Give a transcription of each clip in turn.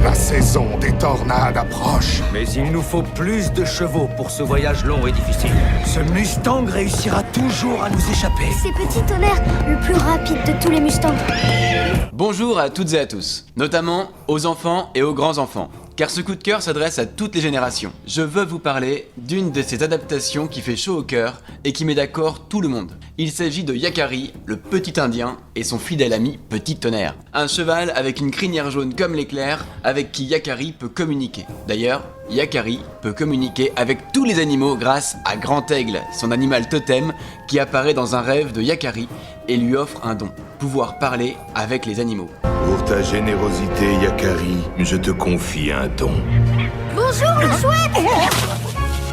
La saison des tornades approche. Mais il nous faut plus de chevaux pour ce voyage long et difficile. Ce Mustang réussira toujours à nous échapper. C'est Petit Tonnerre, le plus rapide de tous les Mustangs. Bonjour à toutes et à tous, notamment aux enfants et aux grands-enfants, car ce coup de cœur s'adresse à toutes les générations. Je veux vous parler d'une de ces adaptations qui fait chaud au cœur et qui met d'accord tout le monde. Il s'agit de Yakari, le petit indien, et son fidèle ami Petit Tonnerre. Un cheval avec une crinière jaune comme l'éclair, avec qui Yakari peut communiquer. D'ailleurs, Yakari peut communiquer avec tous les animaux grâce à Grand Aigle, son animal totem qui apparaît dans un rêve de Yakari et lui offre un don, pouvoir parler avec les animaux. Pour ta générosité, Yakari, je te confie un don. Bonjour, le chouette.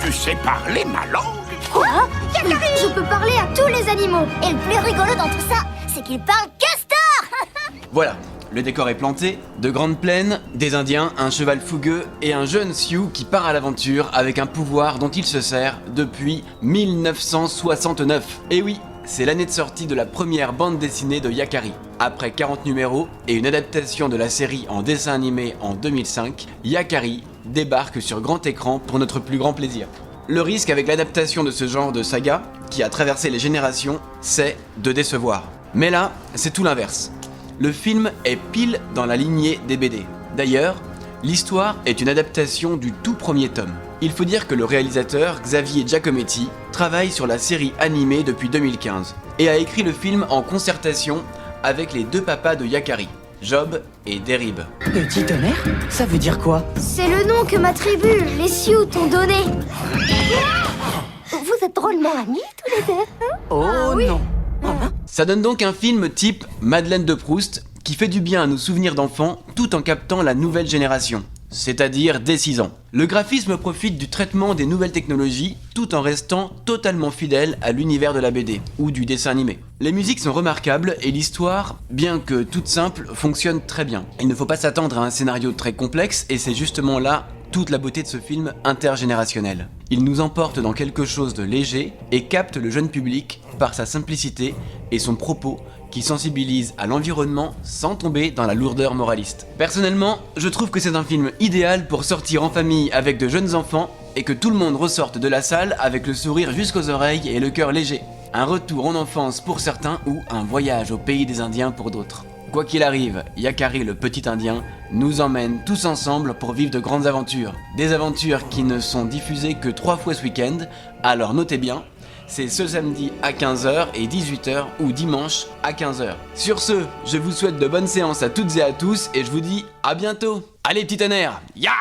Tu sais parler ma langue? Quoi? Yakari, je peux parler à tous les animaux. Et le plus rigolo dans tout ça, c'est qu'il parle castor. Voilà, le décor est planté, de grandes plaines, des indiens, un cheval fougueux et un jeune Sioux qui part à l'aventure avec un pouvoir dont il se sert depuis 1969. Et oui, c'est l'année de sortie de la première bande dessinée de Yakari. Après 40 numéros et une adaptation de la série en dessin animé en 2005, Yakari débarque sur grand écran pour notre plus grand plaisir. Le risque avec l'adaptation de ce genre de saga, qui a traversé les générations, c'est de décevoir. Mais là, c'est tout l'inverse. Le film est pile dans la lignée des BD. D'ailleurs, l'histoire est une adaptation du tout premier tome. Il faut dire que le réalisateur, Xavier Giacometti, travaille sur la série animée depuis 2015 et a écrit le film en concertation avec les deux papas de Yakari, Job et Derib. Petit Tonnerre? Ça veut dire quoi? C'est le nom que ma tribu, les Sioux, t'ont donné. Vous êtes drôlement amis tous les deux, hein? Oh oui. non. Ça donne donc un film type Madeleine de Proust qui fait du bien à nos souvenirs d'enfants tout en captant la nouvelle génération, c'est-à-dire dès 6 ans. Le graphisme profite du traitement des nouvelles technologies tout en restant totalement fidèle à l'univers de la BD ou du dessin animé. Les musiques sont remarquables et l'histoire, bien que toute simple, fonctionne très bien. Il ne faut pas s'attendre à un scénario très complexe et c'est justement là toute la beauté de ce film intergénérationnel. Il nous emporte dans quelque chose de léger et capte le jeune public par sa simplicité et son propos qui sensibilise à l'environnement sans tomber dans la lourdeur moraliste. Personnellement, je trouve que c'est un film idéal pour sortir en famille avec de jeunes enfants et que tout le monde ressorte de la salle avec le sourire jusqu'aux oreilles et le cœur léger. Un retour en enfance pour certains ou un voyage au pays des Indiens pour d'autres. Quoi qu'il arrive, Yakari le petit indien nous emmène tous ensemble pour vivre de grandes aventures. Des aventures qui ne sont diffusées que 3 fois ce week-end, alors notez bien, c'est ce samedi à 15h et 18h ou dimanche à 15h. Sur ce, je vous souhaite de bonnes séances à toutes et à tous et je vous dis à bientôt. Allez petit tonnerre, ya!